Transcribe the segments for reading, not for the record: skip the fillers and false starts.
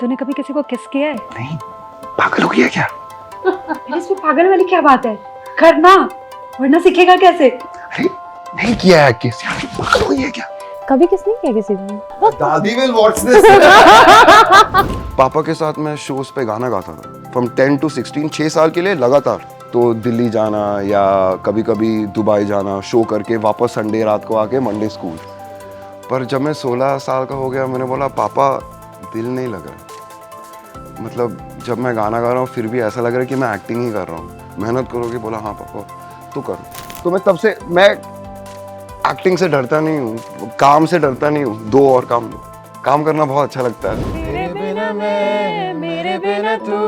तूने कभी किसी को किस किया है? नहीं, पागल हो गया क्या? अरे इसमें पागल वाली क्या बात है? करना, वरना सीखेगा कैसे? अरे नहीं किया है किस यार, पागल हो गया क्या? कभी किस नहीं किया किसी को? दादी विल वॉच दिस। पापा के साथ मैं शोज पे गाना गाता था फ्रॉम 10 to 16, 6 साल के लिए लगातार। तो दिल्ली जाना या कभी कभी दुबई जाना, शो करके वापस संडे रात को आके मंडे स्कूल। पर जब मैं 16 साल का हो गया, मैंने बोला पापा दिल नहीं लग रहा। मतलब जब मैं गाना गा रहा हूँ फिर भी ऐसा लग रहा है कि मैं एक्टिंग ही कर रहा हूँ। मेहनत करोगे? बोला हाँ पापा तू कर। तो मैं तब से मैं एक्टिंग से डरता नहीं हूँ, काम से डरता नहीं हूँ। दो और काम करना बहुत अच्छा लगता है। तेरे बिना मैं, मेरे बिना तू,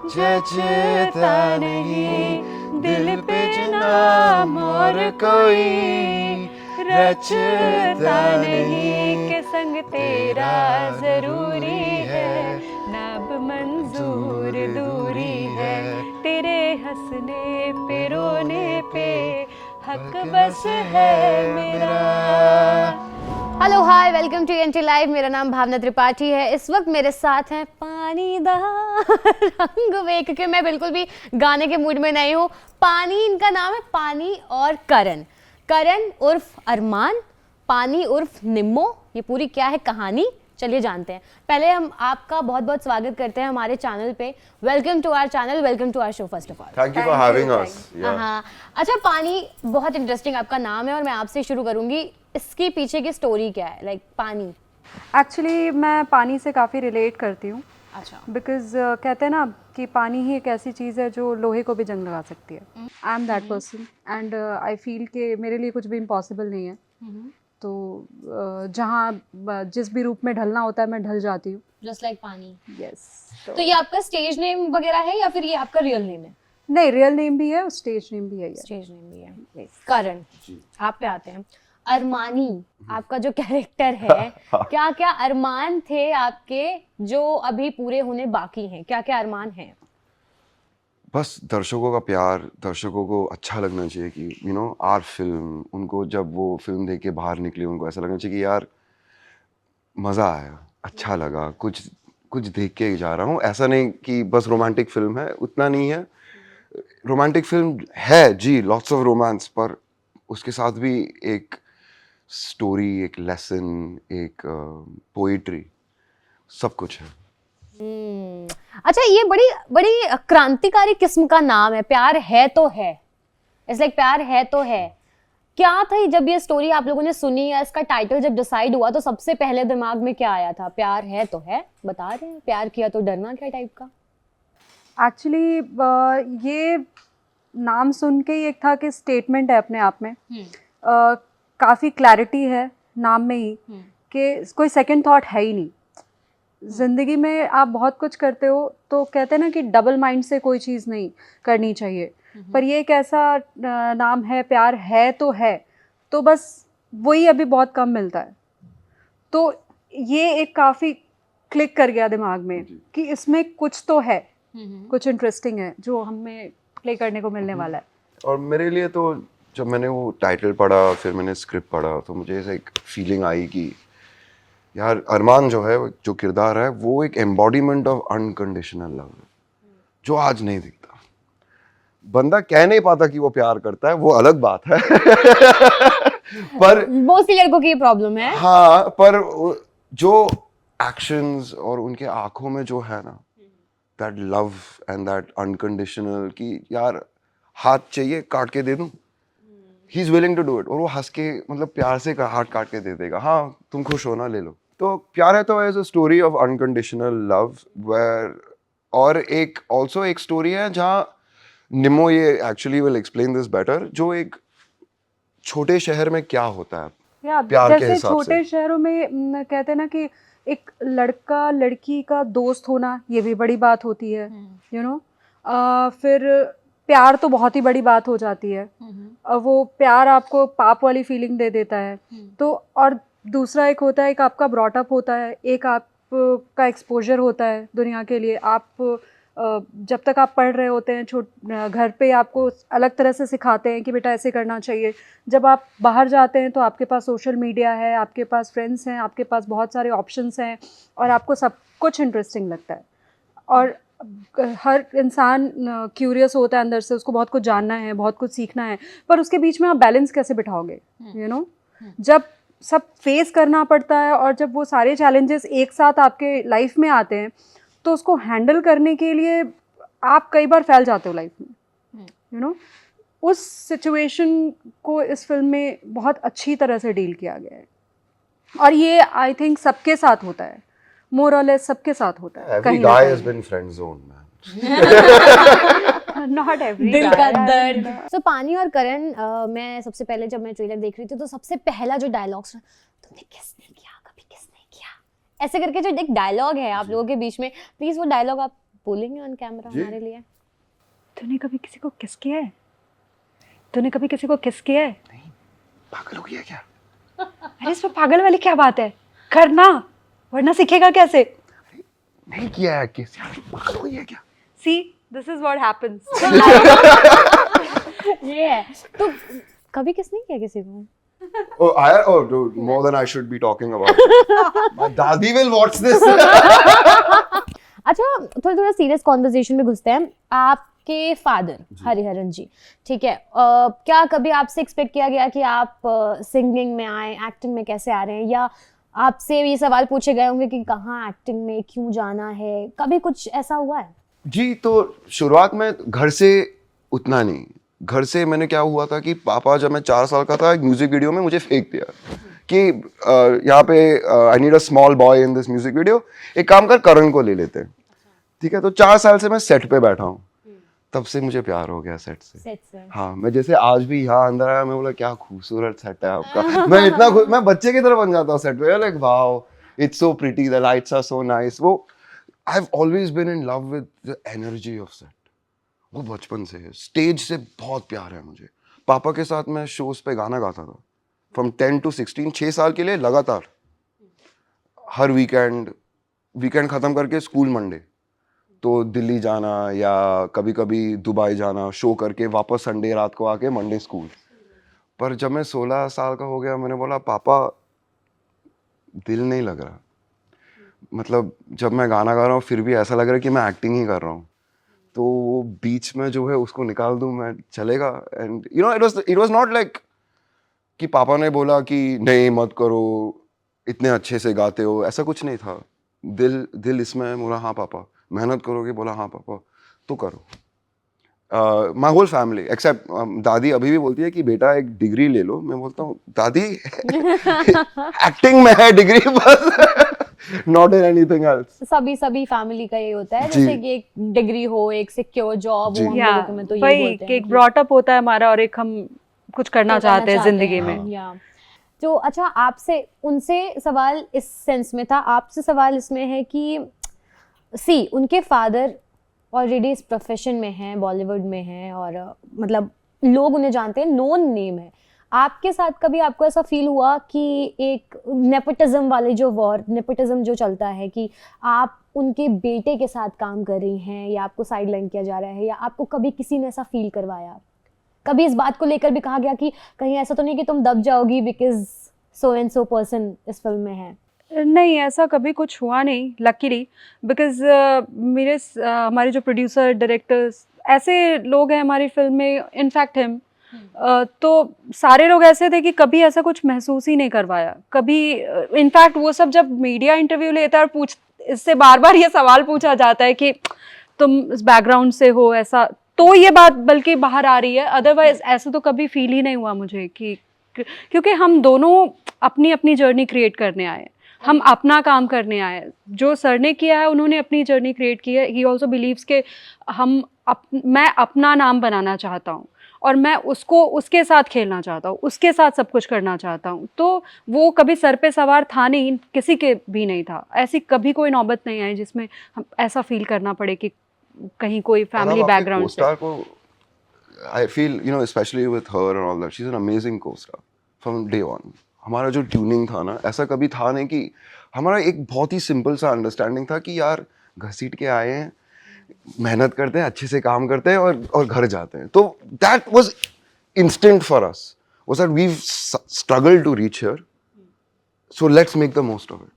जचता नहीं दिल पे जनाम और कोई रचता नहीं के संग तेरा जरूरी है, ना अब मंजूर दूरी है, तेरे हंसने पे रोने पे हक बस है मेरा। Hello hi, welcome to NT live. मेरा नाम भावना त्रिपाठी है। इस वक्त मेरे साथ हैं पानी दा रंग वेख के मैं बिल्कुल भी गाने के मूड में नहीं हूँ। पानी इनका नाम है, पानी और करण उर्फ अरमान, पानी उर्फ निम्मो। ये पूरी क्या है कहानी, चलिए जानते हैं। पहले हम आपका बहुत बहुत स्वागत करते हैं हमारे चैनल पे। Welcome to our channel, welcome to our show first of all. Thank you for having us. हाँ, अच्छा पानी बहुत इंटरेस्टिंग आपका नाम है और मैं आपसे शुरू करूंगी। इसके पीछे की स्टोरी क्या है? लाइक पानी। एक्चुअली मैं पानी से काफ़ी रिलेट करती हूँ। अच्छा। बिकॉज कहते हैं ना कि पानी ही एक ऐसी चीज़ है जो लोहे को भी जंग लगा सकती है। I am that person and I feel कि मेरे लिए कुछ भी इम्पॉसिबल नहीं है। तो जहाँ जिस भी रूप में ढलना होता है मैं ढल जाती हूँ। जस्ट लाइक पानी। यस। तो ये आपका स्टेज नेम वगैरह है या फिर ये आपका रियल नेम है? नहीं, रियल नेम भी है और स्टेज नेम भी है ये। स्टेज नेम भी है। करण, आप पे आते हैं। अरमानी आपका जो कैरेक्टर है, क्या क्या अरमान थे आपके जो अभी पूरे होने बाकी हैं? क्या क्या अरमान हैं? बस दर्शकों का प्यार, दर्शकों को अच्छा लगना चाहिए कि यू नो आर फिल्म, उनको जब वो फिल्म देख के बाहर निकले उनको ऐसा लगना चाहिए कि यार मज़ा आया, अच्छा लगा, कुछ कुछ देख के जा रहा हूँ। ऐसा नहीं कि बस रोमांटिक फिल्म है, उतना नहीं है। रोमांटिक फिल्म है जी, लॉट्स ऑफ रोमांस, पर उसके साथ भी एक स्टोरी, एक लेसन, एक पोइट्री, सब कुछ है। अच्छा, ये बड़ी बड़ी क्रांतिकारी किस्म का नाम है, प्यार है तो है। इट्स लाइक प्यार है तो है। क्या था जब ये स्टोरी आप लोगों ने सुनी या इसका टाइटल जब डिसाइड हुआ तो सबसे पहले दिमाग में क्या आया था? प्यार है तो है, बता रहे हैं, प्यार किया तो डरना क्या टाइप का? एक्चुअली ये नाम सुन के ही एक था कि स्टेटमेंट है अपने आप में। काफ़ी क्लैरिटी है नाम में ही कि कोई सेकंड थॉट है ही नहीं। ज़िंदगी में आप बहुत कुछ करते हो तो कहते हैं ना कि डबल माइंड से कोई चीज़ नहीं करनी चाहिए। पर ये एक ऐसा नाम है, प्यार है तो बस वही अभी बहुत कम मिलता है। तो ये एक काफ़ी क्लिक कर गया दिमाग में कि इसमें कुछ तो है, कुछ इंटरेस्टिंग है जो हमें प्ले करने को मिलने वाला है। और मेरे लिए तो जब मैंने वो टाइटल पढ़ा, फिर मैंने स्क्रिप्ट पढ़ा, तो मुझे ऐसा एक फीलिंग आई कि यार अरमान जो है, जो किरदार है, वो एक एम्बॉडीमेंट ऑफ अनकंडीशनल लव है, जो आज नहीं दिखता। बंदा कह नहीं पाता कि वो प्यार करता है, वो अलग बात है। पर मोस्टली लड़कों की प्रॉब्लम है। हाँ, पर जो एक्शंस और उनके आंखों में जो है ना, that love and that unconditional, कि यार हाथ चाहिए काट के दे दूं, he is willing to do it. और वो हंस के, मतलब प्यार से हाथ काट के दे देगा, हाँ तुम खुश हो ना, ले लो। तो प्यार है तो as a story of unconditional love, where, और एक ऑल्सो एक स्टोरी है जहाँ निमो, ये actually will explain this better, जो एक छोटे शहर में क्या होता है या प्यार के जैसे हिसाब छोटे से। शहरों में कहते हैं ना कि एक लड़का लड़की का दोस्त होना ये भी बड़ी बात होती है, यू नो। फिर प्यार तो बहुत ही बड़ी बात हो जाती है। वो प्यार आपको पाप वाली फीलिंग दे देता है। तो और दूसरा एक होता है, एक आपका ब्रॉटअप होता है, एक आप का एक्सपोजर होता है दुनिया के लिए। आप जब तक आप पढ़ रहे होते हैं घर पे आपको अलग तरह से सिखाते हैं कि बेटा ऐसे करना चाहिए। जब आप बाहर जाते हैं तो आपके पास सोशल मीडिया है, आपके पास फ्रेंड्स हैं, आपके पास बहुत सारे ऑप्शंस हैं और आपको सब कुछ इंटरेस्टिंग लगता है। और हर इंसान क्यूरियस होता है अंदर से, उसको बहुत कुछ जानना है, बहुत कुछ सीखना है, पर उसके बीच में आप बैलेंस कैसे बिठाओगे, यू नो। जब सब फेस करना पड़ता है और जब वो सारे चैलेंजेस एक साथ आपके लाइफ में आते हैं तो उसको हैंडल करने के लिए आप कई बार फैल जाते हो लाइफ में, यू नो। उस सिचुएशन को इस फिल्म में बहुत अच्छी तरह से डील किया गया है और ये आई थिंक सबके साथ होता है, मोर और लेस सबके साथ होता है। Every guy has been friend zoned, man. Not every दिल का दर्द। तो पानी और करण, मैं सबसे पहले जब मैं ट्रेलर देख रही थी तो सबसे पहला जो डायलॉग सुना, तुमने किस नहीं किया, कभी किस नहीं किया, ऐसे करके जो एक डायलॉग है आप लोगों के बीच में, प्लीज वो डायलॉग आप बोलेंगे ऑन कैमरा हमारे लिए? तूने कभी किसी को किस किया है? तूने कभी किसी को किस किया है? नहीं, पागल हो गया क्या? अरे इसमें पागल वाली क्या बात है, करना, वरना सीखेगा कैसे? नहीं किया है किस, यार पागल हो गया क्या? See, this is what happens. ये है। तो कभी किस नहीं किया किसी को? Dude, more than I should be talking about. My dadi will watch this. अच्छा, थोड़ा सीरियस कॉन्वर्सेशन में घुसते हैं। आपके फादर हरिहरन जी, ठीक है, क्या कभी आपसे एक्सपेक्ट किया गया कि आप सिंगिंग में आए, एक्टिंग में कैसे आ रहे हैं, या आपसे ये सवाल पूछे गए होंगे कि कहाँ एक्टिंग में क्यों जाना है, कभी कुछ ऐसा हुआ है? जी, तो शुरुआत में घर से उतना नहीं। घर से मैंने क्या हुआ था कि पापा, जब मैं 4 साल का था, एक म्यूजिक वीडियो में मुझे फेंक दिया कि यहाँ पे I need a small boy in this music video, एक काम कर करण को ले लेते हैं। ठीक है, तो 4 साल से मैं सेट पे बैठा हूँ, तब से मुझे प्यार हो गया सेट से। हाँ, मैं जैसे आज भी यहाँ अंदर आया, मैं बोला क्या खूबसूरत सेट है आपका। मैं बच्चे की तरह बन जाता हूँ सेट पे, like wow, it's so pretty, the lights are so nice. वो I've always been in love with the energy of set. वो बचपन से है, स्टेज से बहुत प्यार है मुझे। पापा के साथ मैं शोज पे गाना गाता था फ्रॉम 10 to 16, 6 साल के लिए लगातार। हर वीकेंड खत्म करके स्कूल मंडे, तो दिल्ली जाना या कभी कभी दुबई जाना, शो करके वापस संडे रात को आके मंडे स्कूल। पर जब मैं 16 साल का हो गया, मैंने बोला पापा दिल नहीं लग रहा। मतलब जब मैं गाना गा रहा हूँ फिर भी ऐसा लग रहा है कि मैं एक्टिंग ही कर रहा हूँ, तो वो बीच में जो है उसको निकाल दूँ मैं, चलेगा। And you know, it was not like कि पापा ने बोला कि नहीं मत करो, इतने अच्छे से गाते हो, ऐसा कुछ नहीं था। दिल इसमें, बोला हाँ पापा। मेहनत करोगे, बोला हाँ पापा, तो करो। माय होल फैमिली एक्सेप्ट दादी अभी भी बोलती है कि बेटा एक डिग्री ले लो। मैं बोलता हूँ दादी एक्टिंग में है डिग्री बस, नॉट इन एनीथिंग एल्स। सभी फैमिली का ये होता है, जैसे कि एक डिग्री हो, एक सिक्योर जॉब हो, हम लोगों में तो ये बोलते हैं एक ब्रॉट अप होता है हमारा और एक हम कुछ करना चाहते हैं जिंदगी में। या तो अच्छा, आपसे उनसे सवाल इस सेंस में था, आपसे सवाल इसमें है कि उनके फादर ऑलरेडी इस प्रोफेशन में हैं, बॉलीवुड में हैं, और मतलब लोग उन्हें जानते हैं, नोन नेम है। आपके साथ कभी आपको ऐसा फील हुआ कि एक नेपोटिज्म वाले नेपोटिज्म जो चलता है कि आप उनके बेटे के साथ काम कर रही हैं, या आपको साइड लाइन किया जा रहा है, या आपको कभी किसी ने ऐसा फील करवाया? कभी इस बात को लेकर भी कहा गया कि कहीं ऐसा तो नहीं कि तुम दब जाओगी because so and so person इस फिल्म में है? नहीं, ऐसा कभी कुछ हुआ नहीं, लकीली, बिकॉज हमारे जो प्रोड्यूसर, डायरेक्टर्स, ऐसे लोग हैं हमारी फिल्म में, इनफैक्ट हिम, तो सारे लोग ऐसे थे कि कभी ऐसा कुछ महसूस ही नहीं करवाया कभी। इनफैक्ट वो सब जब मीडिया इंटरव्यू लेता है और इससे बार बार ये सवाल पूछा जाता है कि तुम इस बैकग्राउंड से हो, ऐसा, तो ये बात बल्कि बाहर आ रही है। अदरवाइज ऐसा तो कभी फील ही नहीं हुआ मुझे कि, क्योंकि हम दोनों अपनी अपनी जर्नी क्रिएट करने आए, हम अपना काम करने आए। जो सर ने किया है, उन्होंने अपनी जर्नी क्रिएट की है। ही ऑल्सो बिलीव्स के मैं अपना नाम बनाना चाहता हूँ और मैं उसके साथ खेलना चाहता हूँ, उसके साथ सब कुछ करना चाहता हूँ। तो वो कभी सर पे सवार था नहीं, किसी के भी नहीं था। ऐसी कभी कोई नौबत नहीं आई जिसमें हम ऐसा फील करना पड़े कि कहीं कोई फैमिली बैकग्राउंड से। I feel, you know, especially with her and all that, she's an amazing co-star from day one. हमारा जो ट्यूनिंग था ना, ऐसा कभी था नहीं कि हमारा एक बहुत ही सिंपल सा अंडरस्टैंडिंग था कि यार घसीट के आए हैं, मेहनत करते हैं, अच्छे से काम करते हैं और घर जाते हैं. तो that was instant for us. Was that we've struggled to reach here. So let's make the most of it.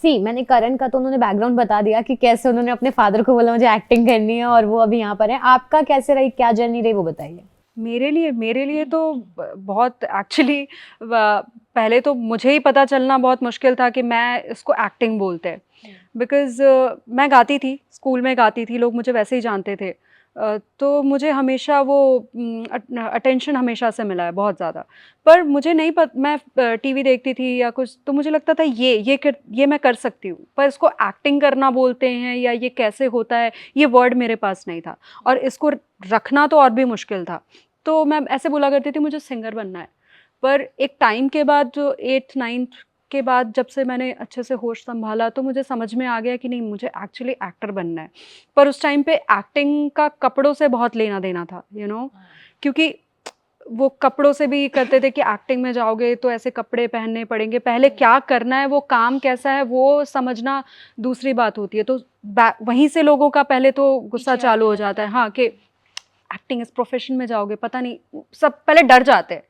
सी मैंने करण का तो उन्होंने बैकग्राउंड बता दिया कि कैसे उन्होंने अपने फादर को बोला मुझे एक्टिंग करनी है और वो अभी यहाँ पर है. आपका कैसे रही, क्या जर्नी रही, वो बताइए. मेरे लिए तो बहुत एक्चुअली पहले तो मुझे ही पता चलना बहुत मुश्किल था कि मैं इसको एक्टिंग बोलते हैं. बिकॉज मैं गाती थी, स्कूल में गाती थी, लोग मुझे वैसे ही जानते थे. तो मुझे हमेशा वो अटेंशन हमेशा से मिला है बहुत ज़्यादा. पर मुझे नहीं मैं टीवी देखती थी या कुछ, तो मुझे लगता था ये मैं कर सकती हूँ, पर इसको एक्टिंग करना बोलते हैं या ये कैसे होता है, ये वर्ड मेरे पास नहीं था. और इसको रखना तो और भी मुश्किल था. तो मैं ऐसे बोला करती थी मुझे सिंगर बनना है. पर एक टाइम के बाद, जो 8th 9th के बाद, जब से मैंने अच्छे से होश संभाला, तो मुझे समझ में आ गया कि नहीं, मुझे एक्चुअली एक्टर बनना है. पर उस टाइम पे एक्टिंग का कपड़ों से बहुत लेना देना था, क्योंकि वो कपड़ों से भी करते थे कि एक्टिंग में जाओगे तो ऐसे कपड़े पहनने पड़ेंगे, पहले क्या करना है, वो काम कैसा है वो समझना दूसरी बात होती है. तो वहीं से लोगों का पहले तो गुस्सा चालू हो जाता है. हाँ, कि एक्टिंग इस प्रोफेशन में जाओगे, पता नहीं, सब पहले डर जाते हैं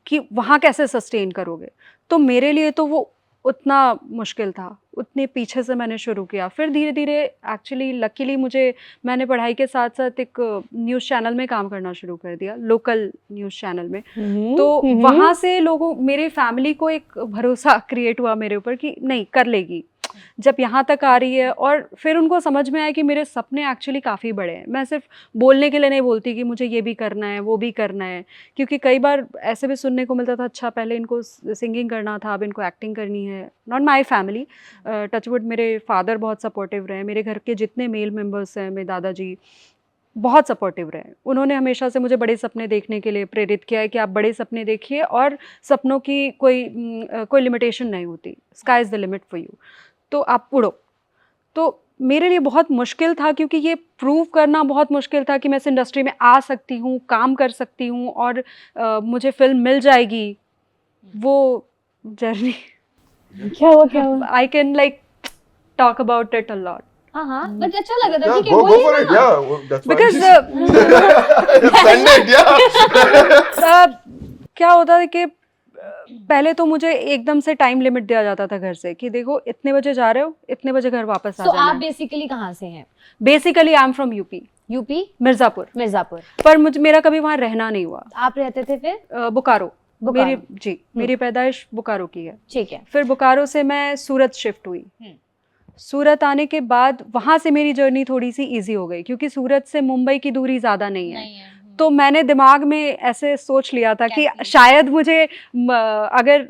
कि वहाँ कैसे सस्टेन करोगे. तो मेरे लिए तो वो उतना मुश्किल था, उतने पीछे से मैंने शुरू किया. फिर धीरे धीरे एक्चुअली लकीली मैंने पढ़ाई के साथ साथ एक न्यूज़ चैनल में काम करना शुरू कर दिया, लोकल न्यूज़ चैनल में. तो वहाँ से मेरे फैमिली को एक भरोसा क्रिएट हुआ मेरे ऊपर कि नहीं, कर लेगी, जब यहाँ तक आ रही है. और फिर उनको समझ में आया कि मेरे सपने एक्चुअली काफ़ी बड़े हैं. मैं सिर्फ बोलने के लिए नहीं बोलती कि मुझे ये भी करना है, वो भी करना है. क्योंकि कई बार ऐसे भी सुनने को मिलता था, अच्छा पहले इनको सिंगिंग करना था, अब इनको एक्टिंग करनी है. नॉट माई फैमिली, टचवुड मेरे फादर बहुत सपोर्टिव रहे. मेरे घर के जितने मेल मेम्बर्स हैं, मेरे दादाजी बहुत सपोर्टिव रहे. उन्होंने हमेशा से मुझे बड़े सपने देखने के लिए प्रेरित किया है कि आप बड़े सपने देखिए, और सपनों की कोई लिमिटेशन नहीं होती. Sky is the limit for you. तो आप उड़ो. तो मेरे लिए बहुत मुश्किल था, क्योंकि ये प्रूव करना बहुत मुश्किल था कि मैं इस इंडस्ट्री में आ सकती हूँ, काम कर सकती हूँ, और मुझे फिल्म मिल जाएगी. वो जर्नी क्या हुआ हाँ, I can like talk about it a lot. हाँ, बट अच्छा लगा था. Yeah, ठीक है, go for बोलिए it. ना. Yeah, that's why because send it. Yeah. क्या होता है कि पहले तो मुझे एकदम से टाइम लिमिट दिया जाता था घर से कि देखो इतने बजे जा रहे हो, इतने बजे घर वापस आ तो जाना आप है. बेसिकली कहाँ से हैं? Basically I am from UP, UP, Mirzapur. Mirzapur. पर मेरा कभी वहाँ रहना नहीं हुआ. आप रहते थे फिर? बोकारो. बोकारो. मेरी पैदाइश बोकारो की है. ठीक है. फिर बोकारो से मैं सूरत शिफ्ट हुई. सूरत आने के बाद वहाँ से मेरी जर्नी थोड़ी सी इजी हो गई, क्योंकि सूरत से मुंबई की दूरी ज़्यादा नहीं है. तो मैंने दिमाग में ऐसे सोच लिया था कि शायद मुझे अगर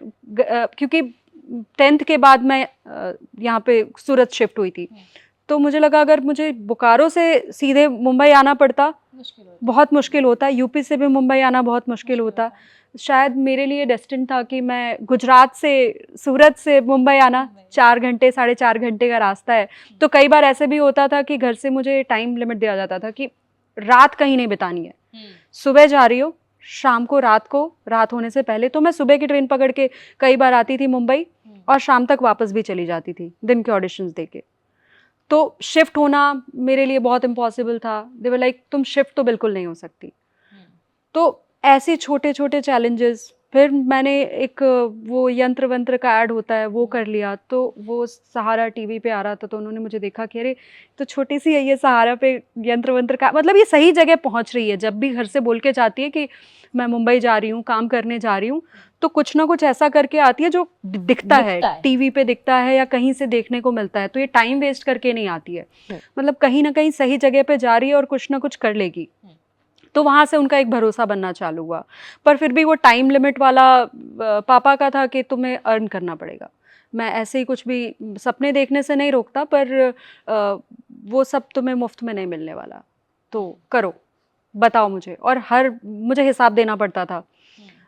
क्योंकि 10th के बाद मैं यहाँ पे सूरत शिफ्ट हुई थी, तो मुझे लगा अगर मुझे बोकारो से सीधे मुंबई आना पड़ता बहुत मुश्किल होता, यूपी से भी मुंबई आना बहुत मुश्किल होता. शायद मेरे लिए डेस्टिन था कि मैं गुजरात से, सूरत से मुंबई आना 4 घंटे 4.5 घंटे का रास्ता है. तो कई बार ऐसे भी होता था कि घर से मुझे टाइम लिमिट दिया जाता था कि रात कहीं नहीं बितानी है, सुबह जा रही हो, शाम को रात होने से पहले. तो मैं सुबह की ट्रेन पकड़ के कई बार आती थी मुंबई, और शाम तक वापस भी चली जाती थी दिन के ऑडिशंस देके. तो शिफ्ट होना मेरे लिए बहुत इम्पॉसिबल था. दे वर लाइक तुम शिफ्ट तो बिल्कुल नहीं हो सकती. तो ऐसे छोटे छोटे चैलेंजेस. फिर मैंने एक वो यंत्र वंत्र का ऐड होता है वो कर लिया. तो वो सहारा टीवी पे आ रहा था, तो उन्होंने मुझे देखा कि अरे तो छोटी सी है ये, सहारा पे यंत्र वंत्र का, मतलब ये सही जगह पहुंच रही है. जब भी घर से बोल के जाती है कि मैं मुंबई जा रही हूँ, काम करने जा रही हूँ, तो कुछ ना कुछ ऐसा करके आती है जो दिखता है, टीवी पे दिखता है या कहीं से देखने को मिलता है. तो ये टाइम वेस्ट करके नहीं आती है, मतलब कहीं ना कहीं सही जगह पे जा रही है और कुछ ना कुछ कर लेगी. तो वहाँ से उनका एक भरोसा बनना चालू हुआ. पर फिर भी वो टाइम लिमिट वाला पापा का था कि तुम्हें अर्न करना पड़ेगा. मैं ऐसे ही कुछ भी सपने देखने से नहीं रोकता, पर वो सब तुम्हें मुफ्त में नहीं मिलने वाला, तो करो, बताओ मुझे. और मुझे हिसाब देना पड़ता था.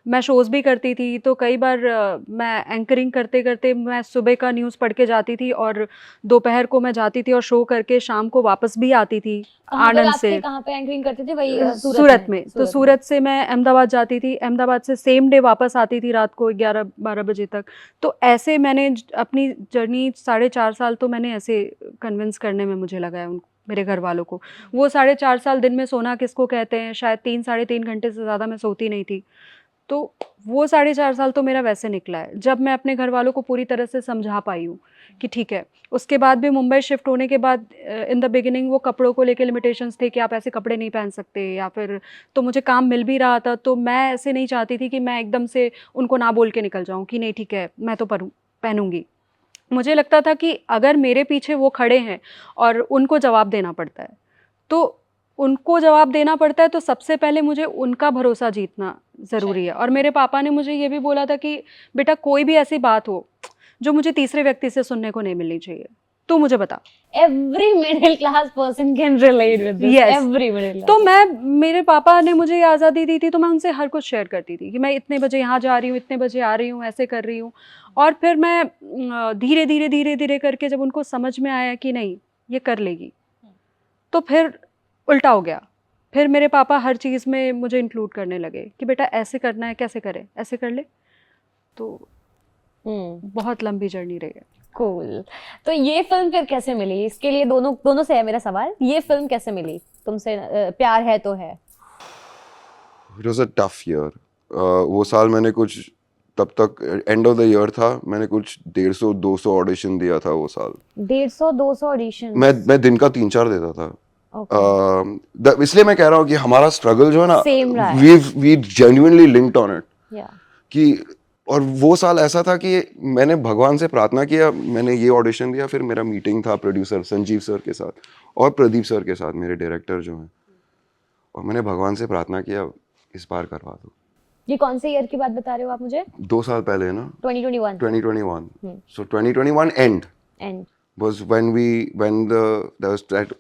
मैं शोज़ भी करती थी, तो कई बार मैं एंकरिंग करते करते मैं सुबह का न्यूज़ पढ़ के जाती थी, और दोपहर को मैं जाती थी और शो करके शाम को वापस भी आती थी आनंद से. कहाँ पे एंकरिंग करते थे? वही सूरत में. तो सूरत से मैं अहमदाबाद जाती थी, अहमदाबाद से सेम डे वापस आती थी रात को 11-12 बजे तक. तो ऐसे मैंने अपनी जर्नी 4.5 साल तो मैंने ऐसे कन्विंस करने में मुझे लगा है मेरे घर वालों को। वो 4.5 साल दिन में सोना किसको कहते हैं, शायद 3-3.5 घंटे से ज़्यादा मैं सोती नहीं थी। तो वो 4.5 साल तो मेरा वैसे निकला है, जब मैं अपने घर वालों को पूरी तरह से समझा पाई हूँ कि ठीक है। उसके बाद भी मुंबई शिफ्ट होने के बाद इन द बिगिनिंग वो कपड़ों को लेके लिमिटेशंस थे कि आप ऐसे कपड़े नहीं पहन सकते, या फिर तो मुझे काम मिल भी रहा था, तो मैं ऐसे नहीं चाहती थी कि मैं एकदम से उनको ना बोल के निकल जाऊँ कि नहीं ठीक है मैं तो पहनूंगी। मुझे लगता था कि अगर मेरे पीछे वो खड़े हैं और उनको जवाब देना पड़ता है, तो उनको जवाब देना पड़ता है, तो सबसे पहले मुझे उनका भरोसा जीतना ज़रूरी है। और मेरे पापा ने मुझे ये भी बोला था कि बेटा कोई भी ऐसी बात हो जो मुझे तीसरे व्यक्ति से सुनने को नहीं मिलनी चाहिए, तो मुझे बता। Every middle class person can relate with this. Yes. Every middle class. तो मेरे पापा ने मुझे ये आज़ादी दी थी, तो मैं उनसे हर कुछ शेयर करती थी कि मैं इतने बजे यहाँ जा रही हूँ, इतने बजे आ रही हूँ, ऐसे कर रही हूँ। और फिर मैं धीरे धीरे करके जब उनको समझ में आया कि नहीं ये कर लेगी, तो फिर उल्टा हो गया। फिर मेरे पापा हर चीज़ में मुझे इंक्लूड करने लगे कि बेटा ऐसे करना है, कैसे करें, ऐसे कर ले। तो बहुत लंबी जर्नी रही है। Cool. तो ये फिल्म फिर कैसे मिली? इसके लिए दोनों से है मेरा सवाल, ये फिल्म कैसे मिली तुमसे? प्यार है तो है। It was a tough year. वो साल मैंने कुछ, तब तक एंड ऑफ द ईयर था, मैंने कुछ 150-200 ऑडिशन दिया था वो साल। 150-200 ऑडिशन? मैं दिन का 3-4 देता था। इसलिए मैं कह रहा हूँ कि हमारा स्ट्रगल जो है ना, Same रहा है। we genuinely linked on it. Yeah. कि और वो साल ऐसा था कि मैंने भगवान से प्रार्थना किया, मैंने ये ऑडिशन दिया, फिर मेरा मीटिंग था प्रोड्यूसर संजीव सर के साथ और प्रदीप सर के साथ, मेरे डायरेक्टर जो हैं, और मैंने भगवान से प्रार्थना किया इस बार करवा दो। ये कौन से ईयर की बात बता रहे हो आप मुझे? 2 साल पहले ना, 2021। So 2021 end and was when there was that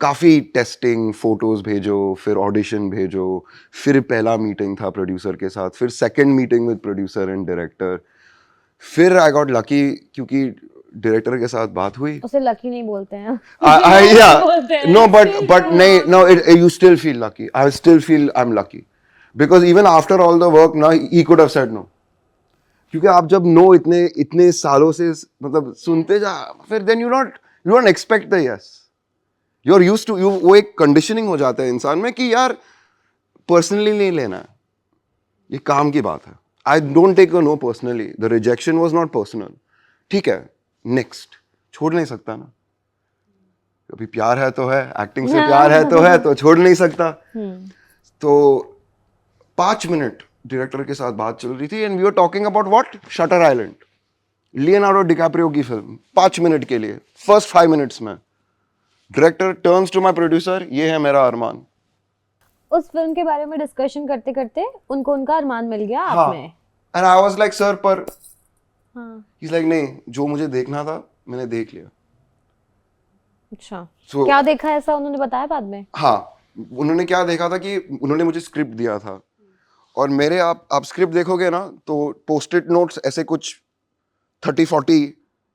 काफ़ी टेस्टिंग, फोटोज भेजो, फिर ऑडिशन भेजो, फिर पहला मीटिंग था प्रोड्यूसर के साथ, फिर second meeting with producer and director, फिर आई गॉट लकी क्योंकि डायरेक्टर के साथ बात हुई। उसे लकी नहीं बोलते हैं। No, but no, you still feel lucky. I still feel I'm lucky because even after all the work, now he could have said no. क्योंकि आप जब नो इतने सालों से मतलब सुनते जा, फिर then you don't expect the yes. You're used to, वो एक कंडीशनिंग हो जाता है इंसान में कि यार पर्सनली नहीं लेना है, ये काम की बात है। I don't take a no personally, the rejection was not personal. ठीक है, नेक्स्ट, छोड़ नहीं सकता ना, कभी प्यार है तो है, एक्टिंग से प्यार है तो छोड़ नहीं सकता। तो 5 मिनट डायरेक्टर के साथ बात चल रही थी and we were talking about what, Shutter Island, Leonardo DiCaprio की फिल्म। 5 मिनट के लिए, फर्स्ट 5 मिनट्स में director turns to my producer, ये है मेरा अरमान। उस फिल्म के बारे में डिस्कशन करते करते उनको उनका अरमान मिल गया आप में। And I was like sir पर, ही इज लाइक नहीं, जो मुझे देखना था मैंने देख लिया। अच्छा, So, क्या देखा ऐसा उन्होंने बताया बाद में? हाँ, उन्होंने क्या देखा था कि उन्होंने मुझे स्क्रिप्ट दिया था और मेरे आप स्क्रिप्ट देखोगे ना तो पोस्ट-इट नोट्स ऐसे कुछ 30-40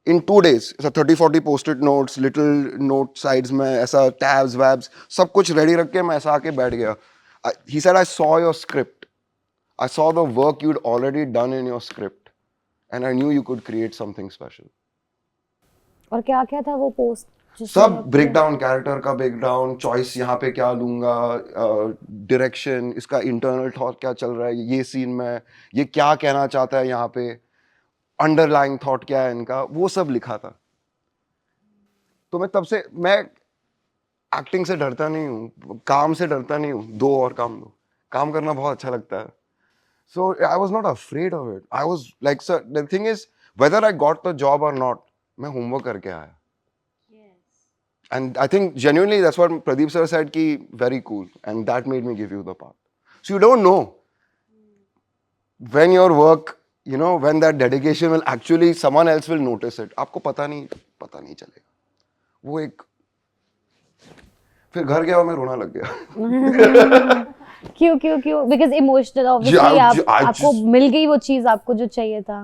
in 2 days, ऐसा 30-40 post-it notes, little note sides में ऐसा टैब्स वैब्स सब कुछ रेडी रख के मैं ऐसा आके बैठ गया। He said I saw your script, I saw the work you'd already done in your script and I knew you could create something special. और क्या क्या था वो पोस्ट? सब ब्रेक डाउन, कैरेक्टर का ब्रेक डाउन, चॉइस यहाँ पे क्या लूंगा, डायरेक्शन, इसका इंटरनल थॉट क्या चल रहा है ये सीन में, ये क्या कहना चाहता है यहाँ पे, अंडरलाइंग थॉट क्या है इनका, वो सब लिखा था। तो मैं तब से, मैं एक्टिंग से डरता नहीं हूँ, काम से डरता नहीं हूँ, दो और काम करना बहुत अच्छा लगता है। So I was not afraid of it, I was like sir the thing is whether I got the job और नॉट, मैं होमवर्क करके आया। And I think genuinely that's what Pradeep sir said ki very cool, and that made me give you the part. So you don't know when your work, you know, when that dedication will actually, someone else will notice it. आपको पता नहीं चलेगा। वो एक, फिर घर गया और मैं रोना लग गया। क्यों? Because emotional obviously आपको मिल गई वो चीज आपको जो चाहिए था।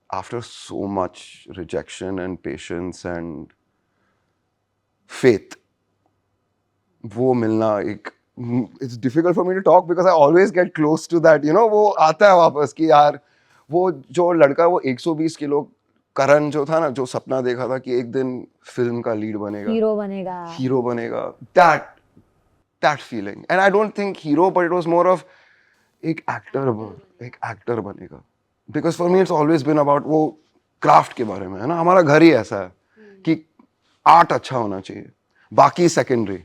After so much rejection and patience and faith, वो मिलना एक, it's difficult for me to talk because I always get close to that, you know, वो आता है वापस कि यार वो जो लड़का वो 120 किलो करण जो था ना, जो सपना देखा था कि एक दिन फिल्म का लीड बनेगा, हीरो बनेगा, that feeling, and I don't think hero, but it was more of एक एक्टर बनेगा, because for me it's always been about वो क्राफ्ट के बारे में है ना, हमारा घर ही ऐसा है कि आर्ट अच्छा होना चाहिए, बाकी सेकेंडरी।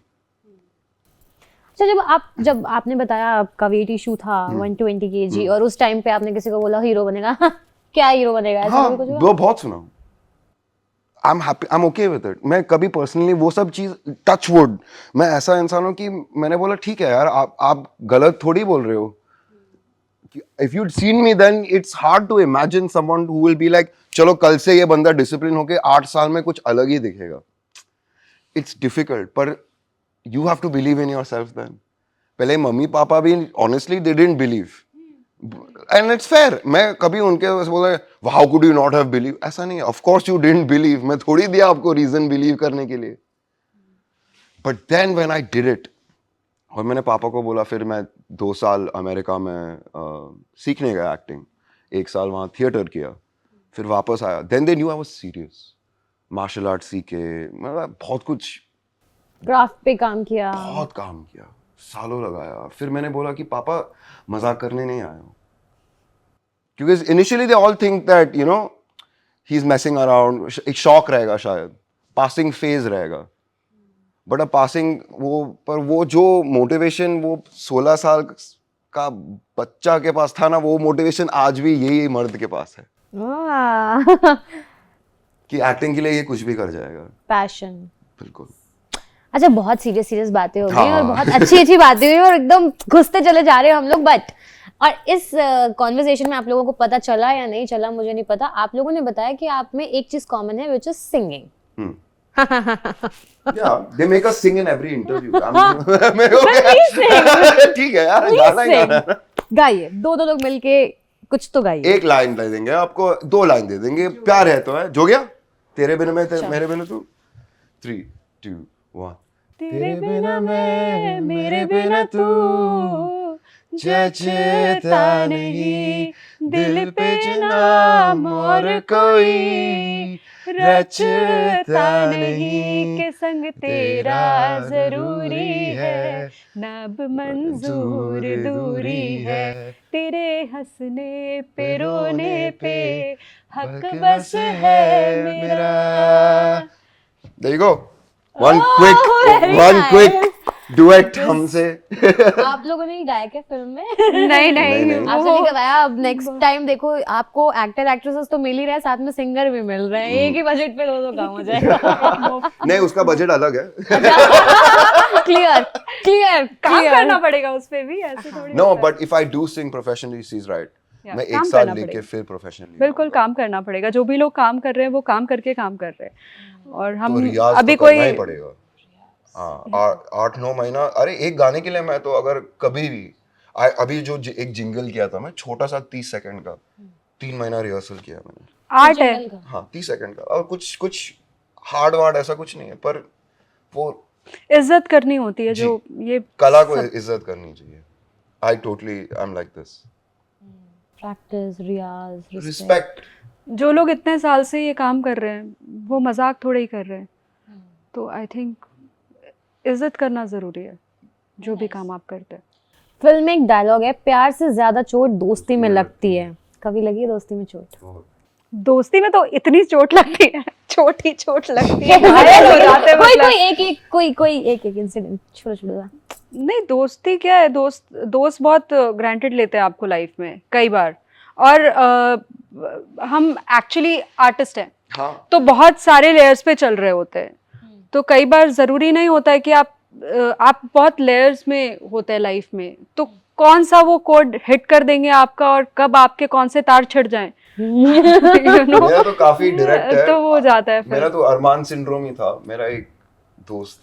अच्छा, जब आपने बताया आपका वेट इशू था 120 kg और उस टाइम पे आपने किसी को बोला हीरो बनेगा, क्या हीरो बनेगा, ऐसा हाँ, कुछ हुआ? वो बहुत सुना, I am happy, I am okay with it. मैं कभी पर्सनली वो सब चीज, टच वुड, मैं ऐसा इंसान हूँ कि मैंने बोला ठीक है यार, आप गलत थोड़ी बोल रहे हो। If you'd seen me, then it's hard to imagine someone who will be like, चलो कल से ये बंदा डिसिप्लिन होके 8 साल में कुछ अलग ही दिखेगा। It's difficult, पर you have to believe in yourself then. पहले मम्मी पापा भी honestly they didn't believe, and it's fair. मैं कभी उनके वैसे बोला how could you not have believed, ऐसा नहीं है, of course you didn't believe, मैं थोड़ी दिया आपको reason believe करने के लिए। But then when I did it, और मैंने पापा को बोला, फिर मैं 2 साल अमेरिका में सीखने गया एक्टिंग, 1 साल वहाँ थिएटर किया, फिर वापस आया, then they knew I was serious, martial art सीखे, मतलब बहुत कुछ, क्राफ्ट पे काम किया, बहुत काम किया, सालों लगाया। फिर मैंने बोला कि पापा मजाक करने नहीं आया हूँ, क्योंकि initially they all think that you know he is messing around, एक शौक रहेगा शायद, पासिंग फेज रहेगा, बट पासिंग वो जो मोटिवेशन वो 16 साल का बच्चा के पास था ना, वो मोटिवेशन आज भी यही मर्द के पास है कि एक्टिंग के लिए ये कुछ भी कर जाएगा, पैशन। बिल्कुल। अच्छा, बहुत सीरियस बातें हो गई हाँ। और बहुत अच्छी बातें हुई और एकदम घुसते चले जा रहे हैं हम लोग, बट और इस कॉन्वर्सेशन में आप लोगों को पता चला या नहीं चला मुझे नहीं पता, आप लोगों ने बताया कि आप में एक चीज कॉमन है, which is singing. Yeah, they make us sing in every interview. ठीक है यार, गाना ही गाना है। गाइए, दो लोग मिलके कुछ तो गाइए। एक लाइन दे देंगे आपको, 2 लाइन दे देंगे, प्यार है तो है, जो गया तेरे बिना मैं मेरे बिना तू, 3 2 1। तेरे बिना मैं, मेरे बिना तू, जचता नहीं दिल पे नाम और कोई, रचता नहीं के संग तेरा जरूरी है, ना अब मंजूर दूरी है, तेरे हंसने पे रोने पे हक बस है मेरा। There you go. One quick duet हमसे। आप लोगों ने गाया क्या फिल्म में? नहीं आपसे नहीं करवाया। अब नेक्स्ट टाइम देखो, आपको एक्टर एक्ट्रेसेस तो मिल ही रहे हैं, साथ में सिंगर भी मिल रहे हैं, एक ही बजट पे 2 काम हो जाएगा। नहीं, उसका बजट अलग है। क्लियर काम करना पड़ेगा उस पे भी, ऐसे थोड़ी। No, but if I do sing professionally, she's right. मैं 1 साल लेके फिर प्रोफेशनली, बिल्कुल काम करना पड़ेगा। जो भी लोग काम कर रहे हैं वो काम करके काम कर रहे हैं, और हम तो रियाज अभी तो कोई करना ही पड़ेगा। हाँ, 8-9 महीना, अरे एक गाने के लिए मैं तो अगर कभी भी, अभी जो एक जिंगल किया था मैं, छोटा सा 30 सेकंड का, 3 महीना रिहर्सल किया मैंने। आर्ट है। हाँ, 30 सेकंड का, और कुछ हार्ड वार्ड ऐसा कुछ नहीं है, पर वो इज्जत करनी होती है, जो ये कला को इज्जत करनी चाहिए। I am like this. Practice, रियाज, रिस्पेक्ट। जो लोग इतने साल से ये काम कर रहे हैं वो मजाक थोड़े ही कर रहे हैं, तो आई थिंक इज्जत करना जरूरी है जो भी काम आप करते हैं। फिल्म में एक डायलॉग है, प्यार से ज्यादा चोट दोस्ती में लगती है। कभी लगी है दोस्ती में चोट? दोस्ती में तो इतनी चोट लगती है, चोट ही चोट लगती है। घायल हो जाते हैं मतलब। कोई एक इंसिडेंट छोटा। नहीं, दोस्ती क्या है, दोस्त बहुत ग्रांटेड लेते हैं आपको लाइफ में कई बार, और हम एक्चुअली आर्टिस्ट हैं, हाँ, तो बहुत सारे लेयर्स पे चल रहे होते हैं, तो कई बार जरूरी नहीं होता है कि आप बहुत लेयर्स में होते हैं लाइफ में, तो कौन सा वो कोड हिट कर देंगे आपका और कब आपके कौन से तार छिड़ जाएं। मेरा तो काफी डायरेक्ट है, तो वो हो जाता है फिर। मेरा तो अरमान सिंड्रोम ही था। मेरा एक दोस्त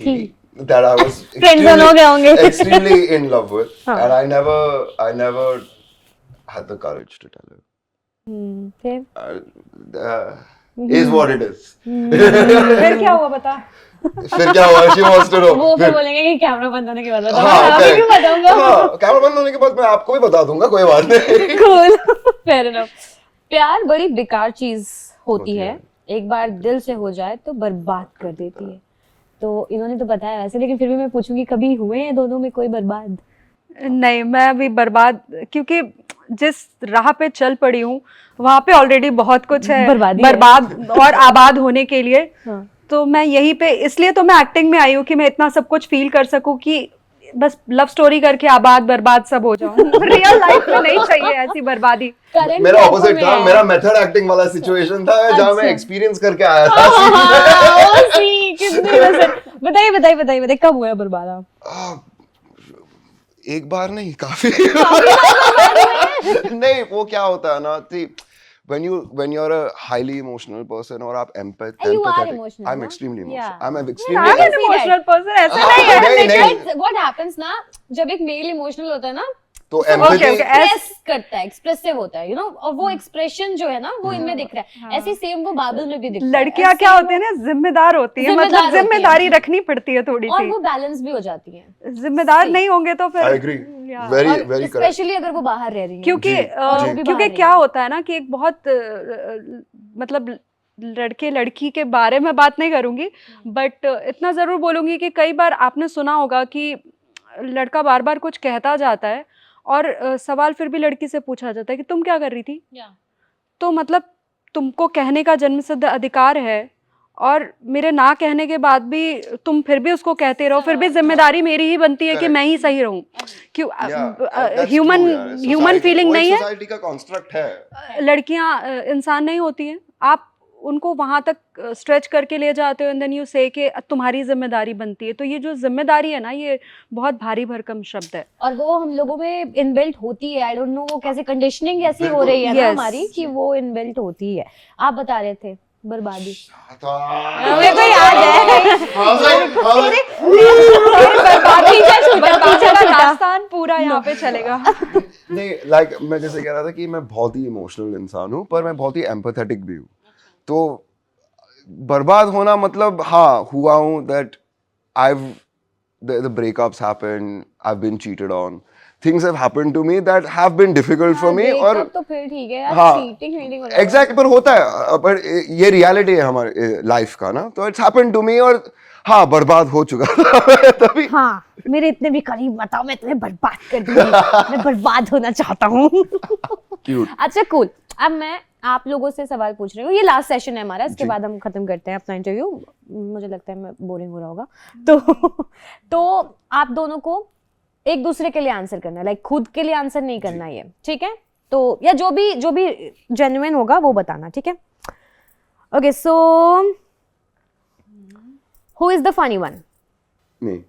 थी that I was extremely in love with, and I never had the courage to tell her. Is what it is. फिर क्या हुआ बता? फिर क्या हुआ? She wants to know. वो फिर बोलेंगे कि कैमरा बंद होने के बाद बताओ। हाँ, मैं क्यों बताऊंगा? हाँ, कैमरा बंद होने के बाद मैं आपको भी बता दूंगा, कोई बात नहीं। Cool, fair enough. प्यार बड़ी बेकार चीज होती होती है, है। एक बार दिल से हो जाए तो बर्बाद कर देती है। तो इन्होंने तो बताया वैसे, लेकिन फिर भी मैं पूछूंगी, कभी हुए हैं दोनों में कोई बर्बाद? नहीं, मैं अभी बर्बाद, क्योंकि जिस राह पे चल पड़ी हूँ वहाँ पे ऑलरेडी बहुत कुछ है बर्बादी है। बर्बाद और आबाद होने के लिए। हाँ। तो मैं यहीं पे, इसलिए तो मैं एक्टिंग में आई हूँ कि मैं इतना सब कुछ फील कर सकूँ कि बस लव स्टोरी करके आबाद बर्बाद सब हो जाऊं। रियल लाइफ में नहीं चाहिए ऐसी बर्बादी। Current मेरा लाइफ ऑपोजिट में था, है। मेरा मेथड एक्टिंग वाला सिचुएशन था जहाँ मैं अच्छा। एक्सपीरियंस करके आया था। हाँ, सी, कितने वैसे। बताइए बताइए बताइए बताइए, कब हुआ है बर्बाद आप? एक बार नहीं, काफी नहीं, वो क्या होता है ना, when you're a highly emotional person or आप You are empathetic, emotional, I'm no? extremely emotional. Yeah. I'm I'm extremely an emotional person, ऐसा नहीं है। नहीं, नहीं। But what happens ना, जब एक मेल इमोशनल होता है ना, तो Okay, empathy okay. एक्सप्रेस करता है, एक्सप्रेसिव होता है, और वो एक्सप्रेशन जो है ना, वो इनमें दिख रहा है। ऐसे सेम वो बादल में भी दिखता है। लड़कियां क्या होती है ना, जिम्मेदार होती है, जिम्मेदार मतलब होती हैं। जिम्मेदारी रखनी पड़ती है थोड़ी और सी। वो बैलेंस भी हो जाती है, जिम्मेदार नहीं होंगे तो फिर I agree, Yeah. very और very correct. स्पेशली अगर वो बाहर रह रही है। क्योंकि जी, जी। भी क्योंकि बाहर क्या नहीं है। होता है ना कि एक बहुत मतलब लड़के लड़की के बारे में बात नहीं करूंगी, बट इतना जरूर बोलूंगी कि कई बार आपने सुना होगा कि लड़का बार बार कुछ कहता जाता है और सवाल फिर भी लड़की से पूछा जाता है कि तुम क्या कर रही थी। तो मतलब तुमको कहने का जन्मसिद्ध अधिकार है, और मेरे ना कहने के बाद भी तुम फिर भी उसको कहते रहो, फिर भी जिम्मेदारी मेरी ही बनती है कि मैं ही सही रहूं। क्यों ह्यूमन फीलिंग नहीं है, सोसाइटी का कॉन्स्ट्रक्ट है। लड़कियां इंसान नहीं होती हैं, आप उनको वहां तक स्ट्रेच करके ले जाते हो एंड देन यू से कि तुम्हारी जिम्मेदारी बनती है। तो ये जो जिम्मेदारी है ना, ये बहुत भारी भरकम शब्द है। और वो हम लोगों में इनबिल्ट होती है। आई डोंट नो वो कैसे कंडीशनिंग ऐसी हो बिल्कुल। रही है ना Yes. हमारी, कि वो इनबिल्ट होती है। आप बता रहे थे बर्बादी। मेरे को याद है। बर्बादी का दास्तान पूरा यहाँ पे चलेगा। नहीं, लाइक मैं जैसे कह रहा था कि मैं बहुत ही इमोशनल इंसान हूँ, पर मैं बहुत ही एम्पैथेटिक भी हूँ। तो बर्बाद होना मतलब, हाँ, हुआ हूँ, that the breakups happened, I've been cheated on, things have happened to me that have been difficult for me। और Breakup तो फिर ठीक है यार, हाँ, चीटिंग एग्जैक्ट, पर होता है, पर ये रियलिटी है हमारे लाइफ का ना, तो इट्स हैपेंड टू मी। और हाँ, बर्बाद हो चुका था तभी। हाँ, मेरे इतने भी करीब बताओ, मैं तुम्हें बर्बाद कर दूंगी। मैं बर्बाद होना चाहता हूँ। Cute. अच्छा, कूल। अब मैं आप लोगों से सवाल पूछ रही हूँ, ये लास्ट सेशन है हमारा, इसके बाद हम खत्म करते हैं अपना इंटरव्यू। मुझे लगता है मैं बोरिंग हो रहा होगा। तो आप दोनों को एक दूसरे के लिए आंसर करना है, लाइक खुद के लिए आंसर नहीं करना है, ठीक है? तो या जो भी जेन्युइन होगा वो बताना, ठीक है? Okay, so who is the funny one? नहीं,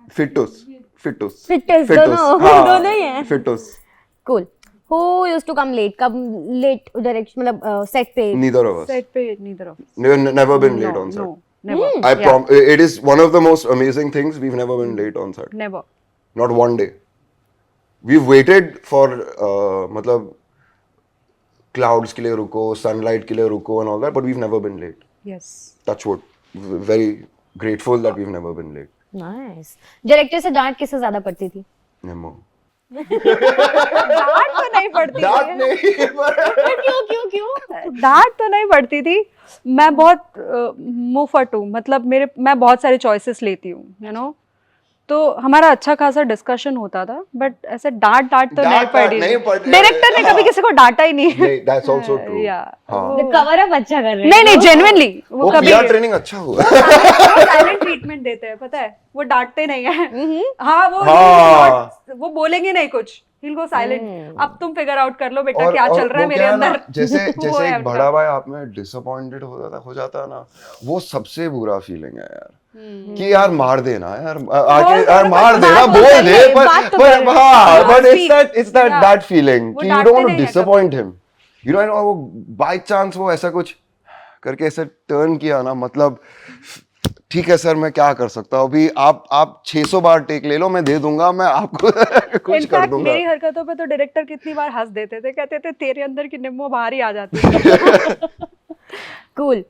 फिटोस दोनों ही हैं। फिटोस। Cool. Who used to come late? कब लेट डायरेक्शन, मतलब सेट पे? Neither of us. सेट पे neither of us. Never been late on set. No, never. It is one of the most amazing things. We've never been late on set. Never. Not one day. We've waited for मतलब clouds के लिए रुको, sunlight के लिए रुको and all that, but we've never been late. Yes. Touch wood. Very grateful that we've never been late. Nice. Director से डांट किससे ज्यादा पड़ती थी? Nemo. डांट तो नहीं पड़ती डांट थी। नहीं, पर क्यों? डांट तो नहीं पड़ती थी। मैं बहुत मुंहफट हूँ, मतलब मैं बहुत सारे चॉइसेस लेती हूँ, यू नो। तो हमारा अच्छा खासा डिस्कशन होता था, बट ऐसे डांट तो नहीं पड़ी। डायरेक्टर ने कभी किसी को डांटा ही नहीं। नहीं, that's also true. Yeah. हाँ। कवर अप अच्छा कर रहे हैं। नहीं, जेन्युइनली वो वो कभी PR ट्रेनिंग अच्छा हुआ। साइलेंट ट्रीटमेंट देते हैं, पता है, वो डांटते नहीं है। हाँ, वो बोलेंगे नहीं कुछ, he'll go silent। अब तुम फिगर आउट कर लो बेटा क्या चल रहा है मेरे अंदर। जैसे वो है एक उनका। बड़ा भाई आप में डिसअपॉइंटेड हो जाता है ना, वो सबसे बुरा फीलिंग है यार, कि यार मार देना यार, आके यार मार देना, बोल दे, पर हाँ, but it's that feeling कि you don't want to disappoint him, you know, वो बाय चांस वो ऐसा कुछ करके ऐसे टर्न किया ना, मतलब ठीक है सर, मैं क्या कर सकता हूँ अभी, आप 600 बार टेक ले लो, मैं दे दूंगा, मैं आपको कुछ कर दूंगा। मेरी हरकतों पे तो डायरेक्टर कितनी बार हंस देते थे, कहते थे तेरे अंदर की निम्बो बाहर ही आ जाती है। कूल।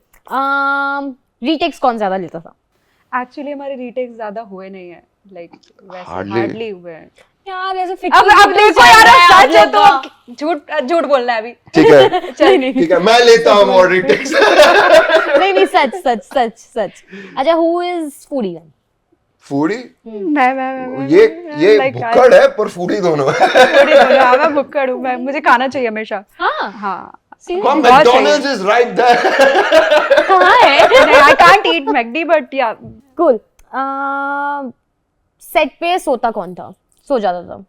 रीटेक्स कौन ज्यादा लेता था? एक्चुअली हमारे रीटेक्स ज्यादा हुए नहीं है, लाइक वैसे Hardly. हार्डली हुए हैं। यार ऐसे अब देखो यार सच है तो झूठ बोलना है अभी। ठीक है ठीक है, मैं लेता हूँ मॉडरेट टेक्स। नहीं सच। अच्छा, who is foodie then? Foodie मैं ये like भुक्कड़ है पर फूडी दोनों है। फूडी दोनों। हाँ, मैं भुक्कड़ हूँ, मैं मुझे खाना चाहिए हमेशा। हाँ हाँ Mom, McDonald's is right there. कहाँ है? I can't eat McD but yeah. Cool. Set पे सोता कौन था? सो जाता था?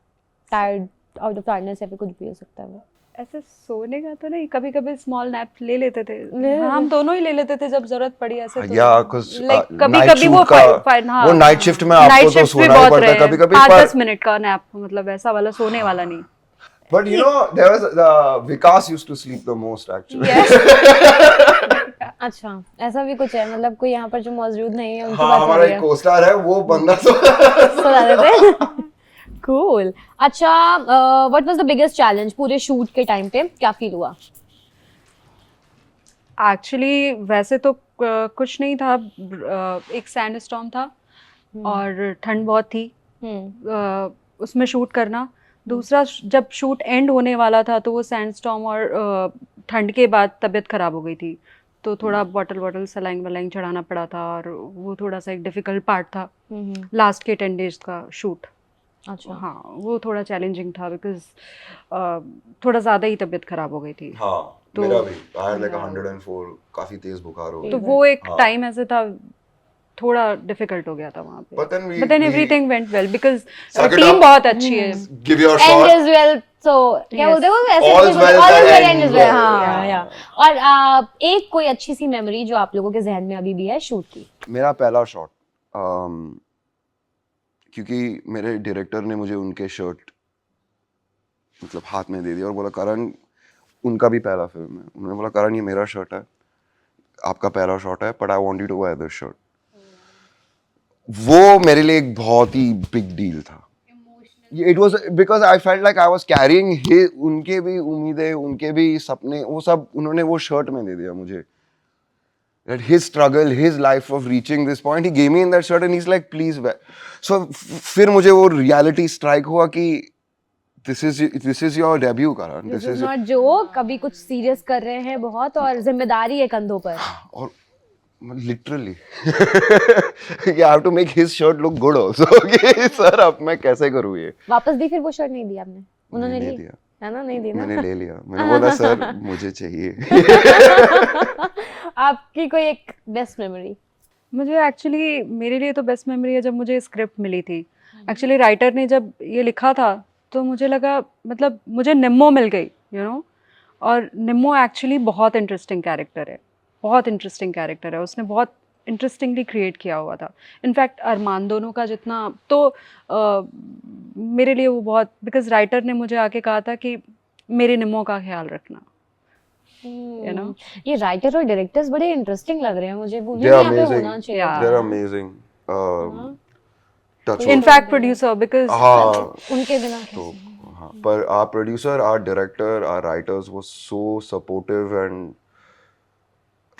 टायर्ड, आउट ऑफ टायर्डनेस या फिर कुछ भी हो सकता है वो। ऐसे सोने का तो नहीं, कभी कभी स्मॉल नैप ले लेते थे। हम दोनों ही ले लेते थे जब जरूरत पड़ी ऐसे तो। Yeah, because कभी night कभी वो shoot वो नाइट शिफ्ट में आपको तो सोना ही पड़ता है कभी कभी। 5-10 मिनट का नैप, मतलब ऐसा वाला सोने वाला नहीं। But you know, there was Vikas used to sleep the most actually. अच्छा, ऐसा भी कुछ है, मतलब कोई यहाँ पर जो मौजूद नहीं है उनके हाँ, पास हमारा एक co-star है, वो बंदा सो जाते थे। Cool. अच्छा, what was the biggest challenge पूरे शूट के टाइम पे? क्या फील हुआ? एक्चुअली वैसे तो कुछ नहीं था, एक सैंड स्टॉर्म था और ठंड बहुत थी उसमें शूट करना। दूसरा, जब शूट एंड होने वाला था तो वो सैंड स्टॉर्म और ठंड के बाद तबीयत खराब हो गई थी, तो थोड़ा बॉटल सलाइन वलाइन चढ़ाना पड़ा था और वो थोड़ा सा एक डिफिकल्ट पार्ट था लास्ट के 10 डेज का शूट। अच्छा, हाँ, वो थोड़ा चैलेंजिंग था बिकॉज थोड़ा ज़्यादा ही तबीयत खराब हो गई थी। हाँ, मेरा भी I had like 104, काफी तेज बुखार हो गया। तो वो एक टाइम ऐसे था, थोड़ा डिफिकल्ट हो गया था वहाँ पे। But then everything went well because team बहुत अच्छी है। Give your end shot. is well, so क्या बोलते हैं वो ऐसे? All's well All is that well, ends end is well। well। हाँ, yeah। और एक कोई अच्छी सी मेमोरी जो आप लोगों के जहन में अभी भी है शूट की? मेरा पहला शॉट, क्योंकि मेरे डायरेक्टर ने मुझे उनके शर्ट मतलब हाथ में दे दिया और बोला करण, उनका भी पहला फिल्म है, उन्होंने बोला करण ये मेरा शर्ट है, आपका पहला शॉट है, but I want you to wear this shirt. वो मेरे लिए एक बहुत ही बिग डील था। It was because I felt like I was carrying उनके भी उम्मीदें, उनके भी सपने, वो सब उन्होंने वो शर्ट में दे दिया मुझे। That his struggle, his life of reaching this point, he gave me in that shirt and he's like, please wear. So फिर मुझे वो reality strike हुआ कि this is your debut, Karan. This is not joke, कभी कुछ serious कर रहे हैं बहुत और जिम्मेदारी है कंधों पर। और literally you have to make his shirt look good also। कि सर अब मैं कैसे करूँ ये? वापस दी फिर वो शर्ट? नहीं दी आपने? उन्होंने नहीं ली दिया। है ना? नहीं दी ना? मैंने ले लिया, मैंने बोला सर मुझे चाहिए। आपकी कोई एक बेस्ट मेमोरी? मुझे एक्चुअली, मेरे लिए तो बेस्ट मेमोरी है जब मुझे स्क्रिप्ट मिली थी। एक्चुअली राइटर ने जब ये लिखा था तो मुझे लगा, मतलब मुझे निम्मो मिल गई, यू नो। और निम्मो एक्चुअली बहुत इंटरेस्टिंग कैरेक्टर है, बहुत इंटरेस्टिंग कैरेक्टर है, उसने बहुत इंटरेस्टिंगली क्रिएट किया हुआ था। इनफैक्ट अरमान दोनों का जितना तो मेरे लिए वो बहुत, बिकॉज राइटर ने मुझे आके कहा था कि मेरे निम्मो का ख्याल रखना, यू नो। ये राइटर और डायरेक्टर्स बड़े इंटरेस्टिंग लग रहे हैं मुझे, वो They are यहाँ पे amazing। होना चाहिए। Yeah। They're amazing। touch wood। In fact producer, because हाँ, उनके बिना तो हाँ, पर our producer, our director, our writers was so supportive and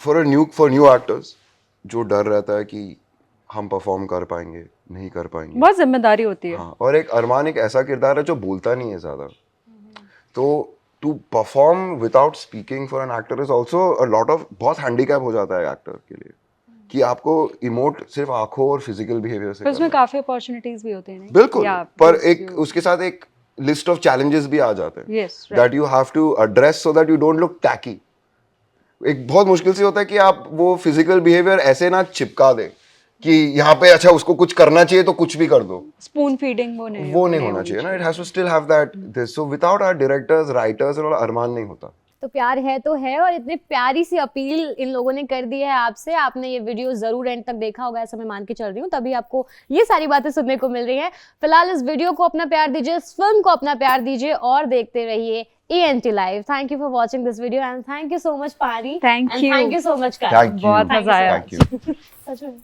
for new actors जो डर रहता है कि हम परफॉर्म कर पाएंगे नहीं कर पाएंगे, बहुत जिम्मेदारी होती है। हाँ, और एक अरमान एक ऐसा किरदार है जो बोलता नहीं है ज्यादा, तो to perform without speaking for an actor is also a lot of, बहुत हैंडीकैप हो जाता है एक्टर के लिए कि आपको इमोट सिर्फ आंखों और फिजिकल बिहेवियर से पर उसमें करना है। काफी अपॉर्चुनिटीज भी होते हैं, नहीं? बिल्कुल, Yeah, पर because एक उसके साथ एक लिस्ट ऑफ चैलेंजेस भी आ जाते हैं Yes, right. That you have to address so that you don't look tacky. एक बहुत मुश्किल से होता है कि आप वो फिजिकल बिहेवियर ऐसे ना चिपका दें कि यहाँ पे अच्छा उसको कुछ करना चाहिए तो कुछ भी कर दो, स्पून फीडिंग वो नहीं होना चाहिए ना। It has to still have that this, so without our directors, writers और अरमान नहीं होता। तो प्यार है तो है, और इतनी प्यारी सी अपील इन लोगों ने कर दी है आपसे। आपने ये वीडियो जरूर एंड तक देखा होगा, ऐसा मैं मान के चल रही हूँ, तभी आपको ये सारी बातें सुनने को मिल रही हैं। फिलहाल इस वीडियो को अपना प्यार दीजिए, इस फिल्म को अपना प्यार दीजिए और देखते रहिए ENT Live। Thank you for watching this video and thank you so much पारी। Thank you। Thank you so much Thank you। बहुत मजा आया। Thank you। सच में।